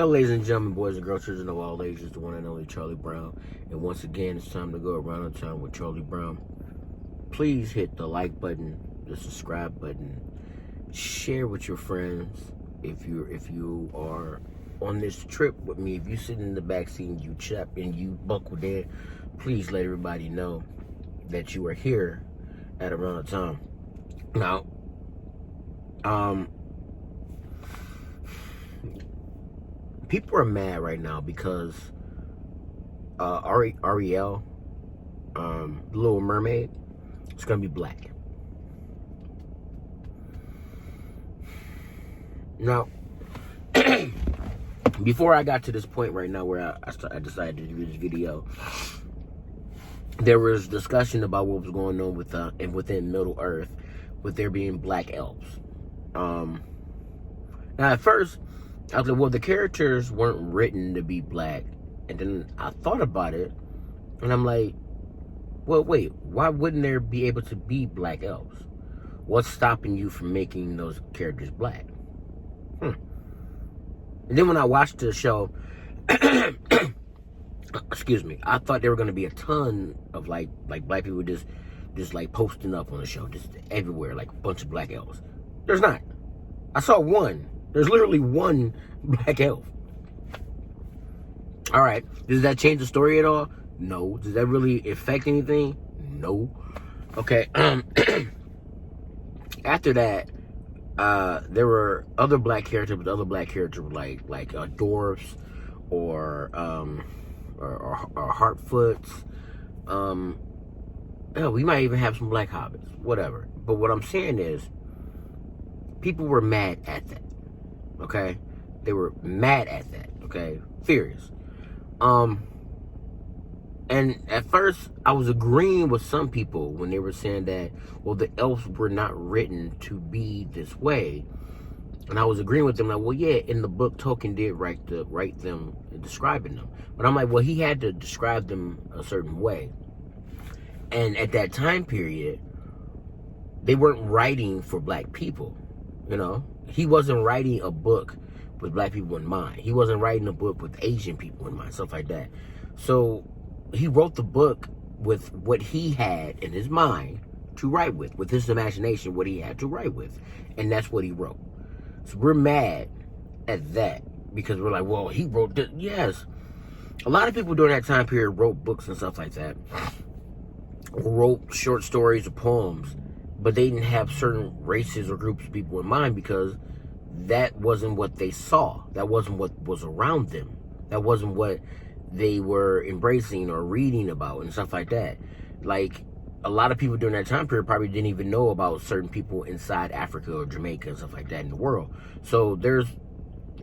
Well, ladies and gentlemen, boys and girls, children of all ages, the one and only Kharlie Brown. And once again, it's time to go around the town with Kharlie Brown. Please hit the like button, the subscribe button, share with your friends. If you are on this trip with me, if you sit in the back seat and you chap and you buckled in, please let everybody know that you are here at around the time. Now, people are mad right now because Ariel, the Little Mermaid, it's gonna be black. Now, before I got to this point right now where I decided to do this video, there was discussion about what was going on with within Middle Earth, with there being black elves. Now at first, I was like, well, the characters weren't written to be black. And then I thought about it, and I'm like, well, wait, why wouldn't there be able to be black elves? What's stopping you from making those characters black? And then when I watched the show, excuse me, I thought there were going to be a ton of like black people just like posting up on the show, just everywhere, like a bunch of black elves. There's not. I saw one. There's literally one black elf. All right. Does that change the story at all? No. Does that really affect anything? No. Okay. After that, there were other black characters, but the other black characters were like dwarfs or Heartfoots. Hell, we might even have some black hobbits. Whatever. But what I'm saying is, people were mad at that. Okay? They were mad at that. Okay? Furious. And at first, I was agreeing with some people when they were saying that, well, the elves were not written to be this way. And I was agreeing with them, like, well, yeah, in the book, Tolkien did write them, describing them. But I'm like, well, he had to describe them a certain way. And at that time period, they weren't writing for black people, you know? He wasn't writing a book with black people in mind. He wasn't writing a book with Asian people in mind, stuff like that. So he wrote the book with what he had in his mind to write with his imagination, what he had to write with. And that's what he wrote. So we're mad at that because we're like, well, he wrote this. Yes. A lot of people during that time period wrote books and stuff like that. Wrote short stories or poems, but they didn't have certain races or groups of people in mind because that wasn't what they saw. That wasn't what was around them. That wasn't what they were embracing or reading about and stuff like that. Like, a lot of people during that time period probably didn't even know about certain people inside Africa or Jamaica and stuff like that in the world. So there's,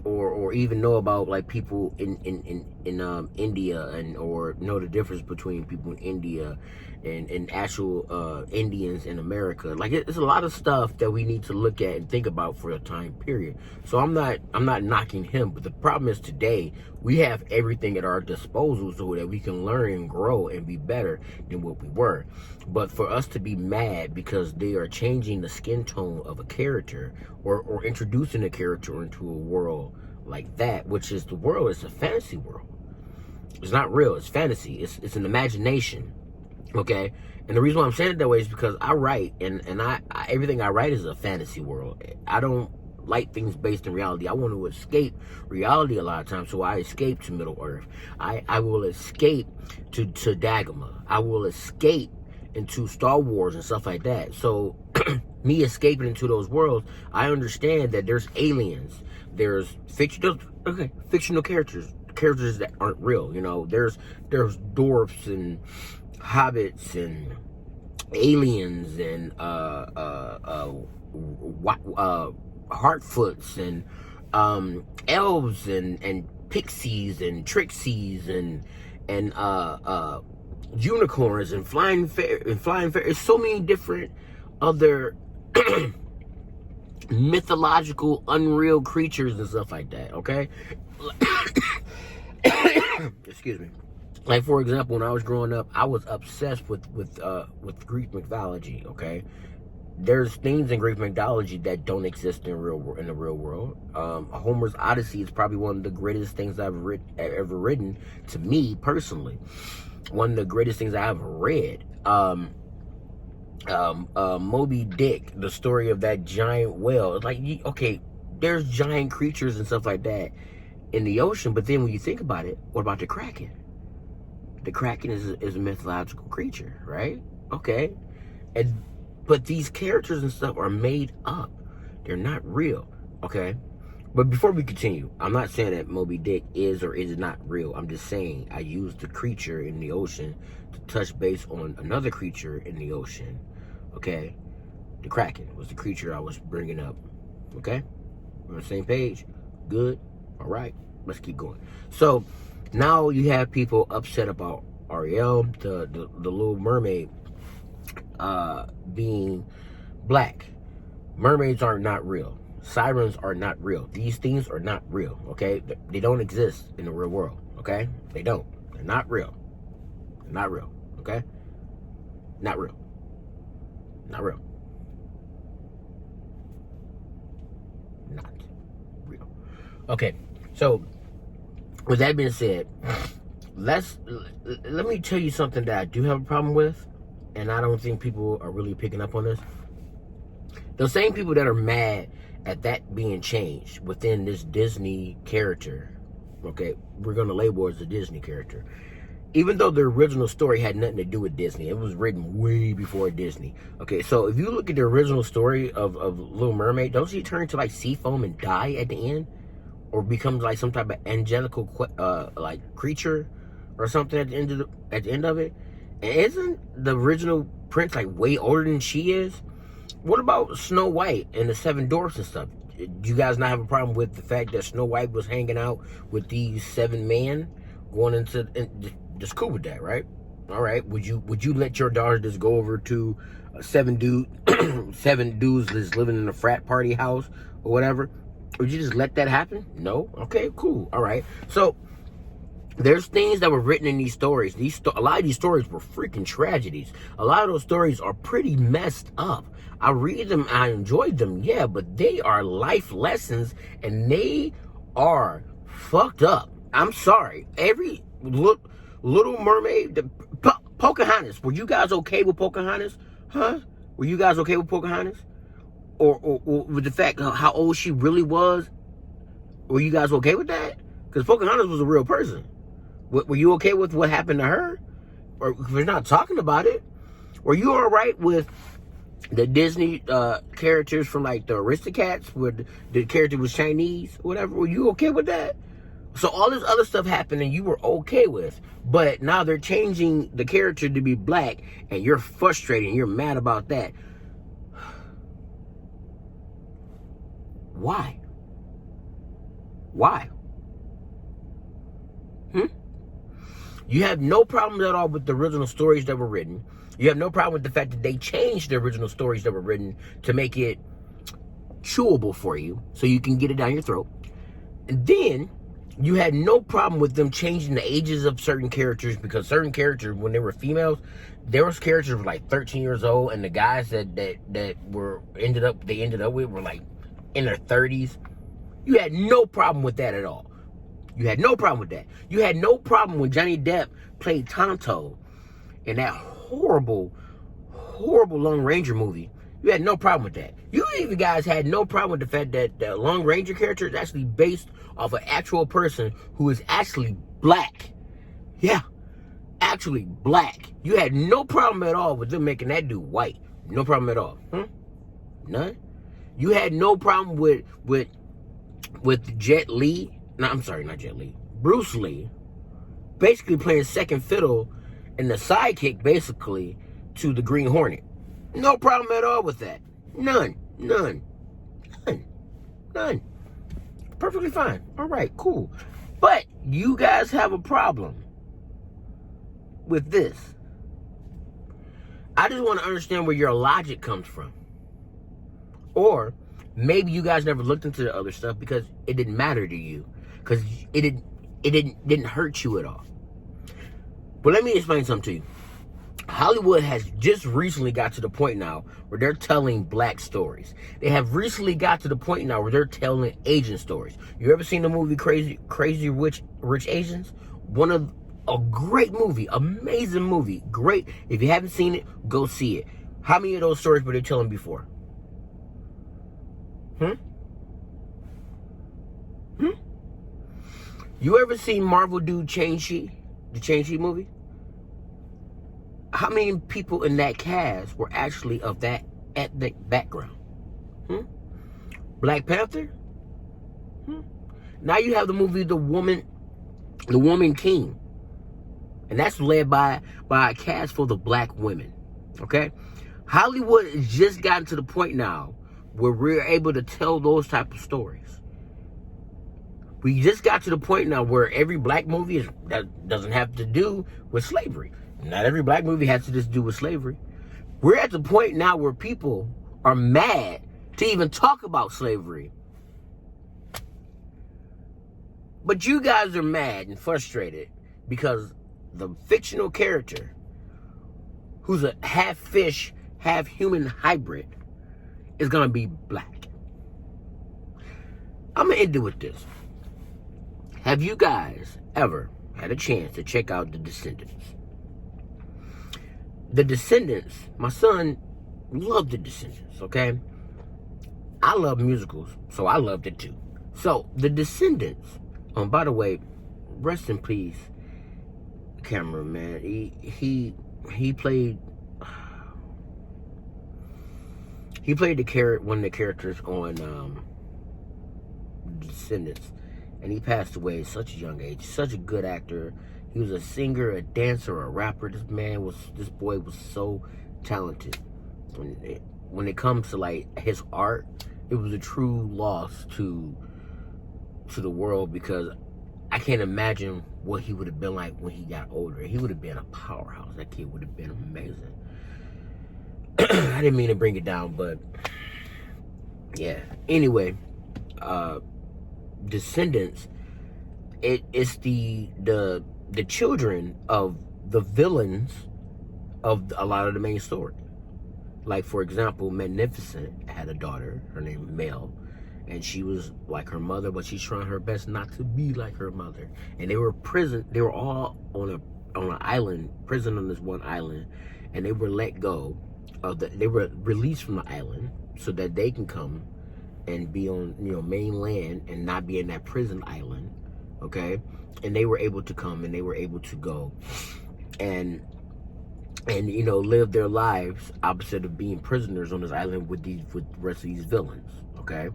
or even know about like people in India, and or know the difference between people in India and actual Indians in America. Like, it's a lot of stuff that we need to look at and think about for a time period. So I'm not knocking him, but the problem is today we have everything at our disposal so that we can learn and grow and be better than what we were. But for us to be mad because they are changing the skin tone of a character or introducing a character into a world like that, which is the world is a fantasy world. It's not real. It's fantasy. It's an imagination. Okay? And the reason why I'm saying it that way is because I write, and I everything I write is a fantasy world. I don't like things based in reality. I want to escape reality a lot of times, so I escape to Middle Earth. I will escape to Dagoma. I will escape into Star Wars and stuff like that. So me escaping into those worlds, I understand that there's aliens, there's fictional characters that aren't real. You know, there's dwarfs and hobbits and aliens and Heartfoots and elves and pixies and trixies and unicorns and flying fairies. So many different other mythological, unreal creatures and stuff like that. Okay. Excuse me. Like, for example, when I was growing up, I was obsessed with Greek mythology. Okay, there's things in Greek mythology that don't exist in the real world. Homer's Odyssey is probably one of the greatest things I've ever written, to me personally. One of the greatest things I ever read. Moby Dick, the story of that giant whale. It's like, okay, there's giant creatures and stuff like that in the ocean, but then when you think about it, what about the Kraken? The Kraken is a mythological creature, right? Okay. But these characters and stuff are made up. They're not real, okay? But before we continue, I'm not saying that Moby Dick is or is not real. I'm just saying I used the creature in the ocean to touch base on another creature in the ocean, okay? The Kraken was the creature I was bringing up, okay? We're on the same page? Good? All right, let's keep going. So now you have people upset about Ariel, the Little Mermaid, being black. Mermaids are not real. Sirens are not real. These things are not real, okay? They don't exist in the real world, okay? They don't. They're not real. They're not real, okay? Not real. Not real. Not real. Okay, so with that being said, let me tell you something that I do have a problem with, and I don't think people are really picking up on this. Those same people that are mad at that being changed within this Disney character, okay, we're going to label it as a Disney character. Even though the original story had nothing to do with Disney, it was written way before Disney. Okay, so if you look at the original story of Little Mermaid, don't she turn to like sea foam and die at the end? Or becomes like some type of angelical like creature or something at the end of it? And isn't the original prince like way older than she is? What about Snow White and the Seven Dwarfs and stuff? Do you guys not have a problem with the fact that Snow White was hanging out with these 7 men going into just cool with that, right? All right. Would you let your daughter just go over to 7 dudes that's living in a frat party house or whatever? Would you just let that happen? No. Okay. Cool. All right. So there's things that were written in these stories. A lot of these stories were freaking tragedies. A lot of those stories are pretty messed up. I read them, I enjoyed them, yeah, but they are life lessons, and they are fucked up. I'm sorry. Every Little Mermaid, Pocahontas. Were you guys okay with Pocahontas? Huh? Were you guys okay with Pocahontas? Or with the fact of how old she really was? Were you guys okay with that? Because Pocahontas was a real person. Were you okay with what happened to her? Or if we're not talking about it, were you all right with the Disney characters from like the Aristocats, where the character was Chinese or whatever? Were you okay with that? So all this other stuff happened and you were okay with, but now they're changing the character to be black and you're frustrated and you're mad about that. Why? Why? You have no problem at all with the original stories that were written. You have no problem with the fact that they changed the original stories that were written to make it chewable for you so you can get it down your throat. And then you had no problem with them changing the ages of certain characters, because certain characters, when they were females, there was characters were like 13 years old, and the guys that ended up with were like in their 30s. You had no problem with that at all. You had no problem with that. You had no problem when Johnny Depp played Tonto in that horrible Lone Ranger movie. You had no problem with that. You even guys had no problem with the fact that the Lone Ranger character is actually based off an actual person who is actually black. Yeah, actually black. You had no problem at all with them making that dude white. No problem at all. None. You had no problem with Jet Li. No, I'm sorry, not Jet Li. Bruce Lee, basically playing second fiddle and the sidekick, basically, to the Green Hornet. No problem at all with that. None. Perfectly fine. All right, cool. But you guys have a problem with this. I just want to understand where your logic comes from. Or maybe you guys never looked into the other stuff because it didn't matter to you. Because it didn't hurt you at all. But let me explain something to you. Hollywood has just recently got to the point now where they're telling black stories. They have recently got to the point now where they're telling Asian stories. You ever seen the movie Crazy Rich Asians? A great movie, amazing movie, great. If you haven't seen it, go see it. How many of those stories were they telling before? You ever seen Marvel do Shang-Chi, the Shang-Chi movie? How many people in that cast were actually of that ethnic background? Black Panther? Now you have the movie The Woman King. And that's led by a cast full of black women. Okay? Hollywood has just gotten to the point now where we're able to tell those type of stories. We just got to the point now where every black movie that doesn't have to do with slavery. Not every black movie has to just do with slavery. We're at the point now where people are mad to even talk about slavery. But you guys are mad and frustrated because the fictional character, who's a half fish, half human hybrid, is going to be black. I'm going to end it with this. Have you guys ever had a chance to check out The Descendants? The Descendants, my son loved The Descendants, okay? I love musicals, so I loved it too. So, The Descendants, by the way, rest in peace, cameraman. He played one of the characters on The Descendants, and he passed away at such a young age. Such a good actor. He was a singer, a dancer, a rapper. This boy was so talented. When it comes to like his art, it was a true loss to the world, because I can't imagine what he would have been like when he got older. He would have been a powerhouse. That kid would have been amazing. I didn't mean to bring it down, but yeah. Anyway, Descendants, it's the children of the villains of a lot of the main story. Like, for example, Magnificent had a daughter, her name Mel, and she was like her mother, but she's trying her best not to be like her mother. And they were all on an island, prison on this one island, and they were let go they were released from the island so that they can come and be on, mainland and not be in that prison island, okay? And they were able to come and they were able to go and live their lives opposite of being prisoners on this island with the rest of these villains, okay?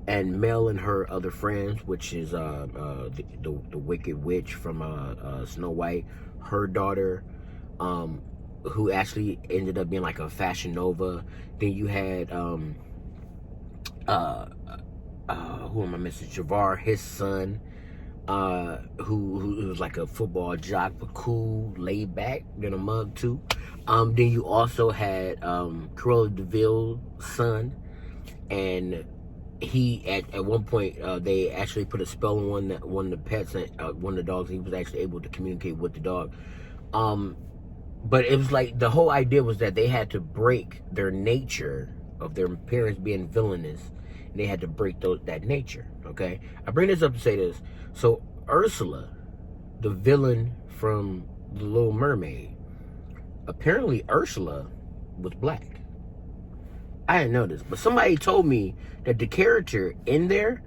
And Mel and her other friends, which is the Wicked Witch from Snow White, her daughter, who actually ended up being like a Fashion Nova. Then you had who am I missing? Javar, his son, who was like a football jock, but cool, laid back, then a mug too. Then you also had Cruella DeVille's son, and he at one point they actually put a spell on one of the pets, one of the dogs. And he was actually able to communicate with the dog. But it was like the whole idea was that they had to break their nature of their parents being villainous, and they had to break that nature. Okay, I bring this up to say this. So Ursula, the villain from The Little Mermaid, apparently Ursula was black. I didn't know this, but somebody told me that the character in there,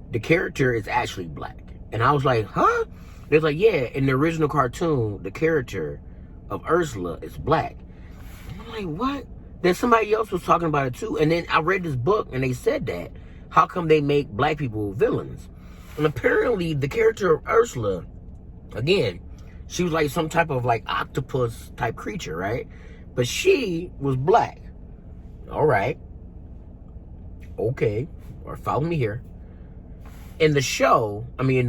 the character is actually black. And I was like, huh? They're like, yeah, in the original cartoon, the character of Ursula is black. And I'm like, what? Then somebody else was talking about it too. And then I read this book and they said that. How come they make black people villains? And apparently the character of Ursula, again, she was like some type of like octopus type creature, right? But she was black. All right. Okay. Or follow me here. In the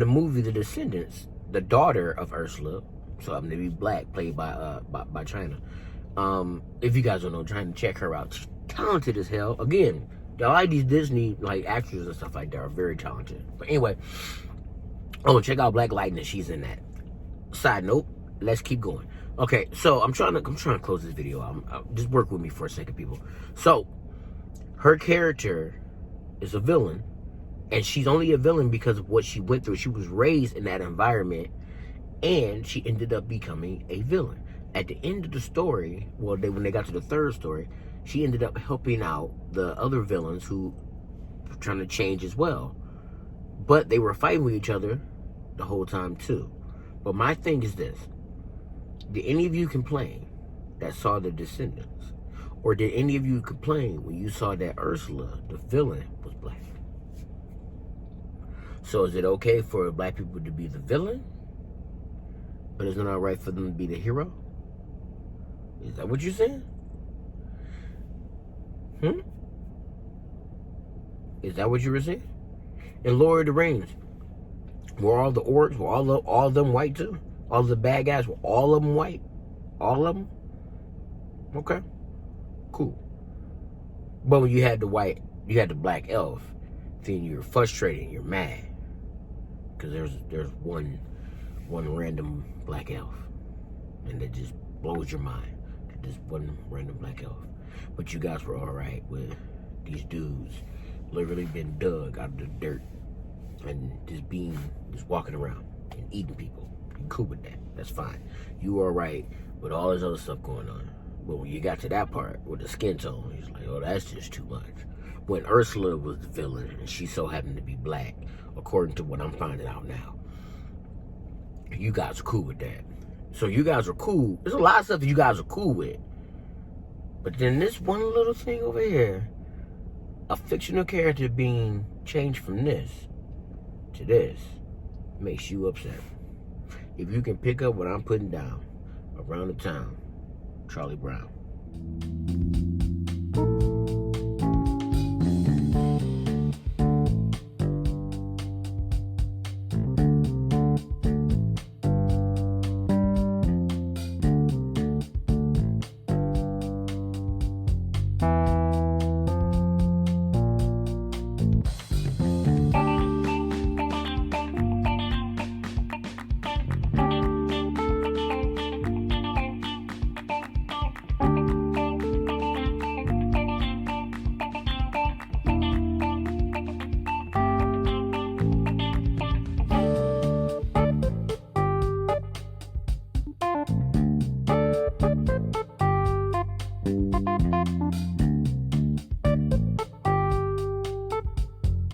movie The Descendants, the daughter of Ursula, so I'm gonna be black, played by China. If you guys don't know China, check her out. She's talented as hell. Again, a lot of these Disney like actors and stuff like that are very talented. But anyway, check out Black Lightning. She's in that. Side note, let's keep going. Okay, so I'm trying to close this video out. Just work with me for a second, people. So her character is a villain, and she's only a villain because of what she went through. She was raised in that environment, and she ended up becoming a villain. At the end of the story, well, when they got to the third story, she ended up helping out the other villains who were trying to change as well. But they were fighting with each other the whole time too. But my thing is this. Did any of you complain that saw The Descendants? Or did any of you complain when you saw that Ursula, the villain, was black? So is it okay for black people to be the villain, but it's not all right for them to be the hero? Is that what you're saying? Is that what you were saying? In Lord of the Rings, were all the orcs, were all of them white too? All the bad guys, were all of them white? All of them? Okay, cool. But when you had the black elf, then you're frustrated, you're mad. Because there's one random black elf. And it just blows your mind. Just one random black elf. But you guys were alright with these dudes literally been dug out of the dirt and just walking around and eating people. You're cool with that. That's fine. You were alright with all this other stuff going on. But when you got to that part with the skin tone, he's like, oh, that's just too much. When Ursula was the villain and she so happened to be black, according to what I'm finding out now, you guys are cool with that. So you guys are cool. There's a lot of stuff that you guys are cool with. But then this one little thing over here, a fictional character being changed from this to this, makes you upset. If you can pick up what I'm putting down, Around the Town, Kharlie Brown.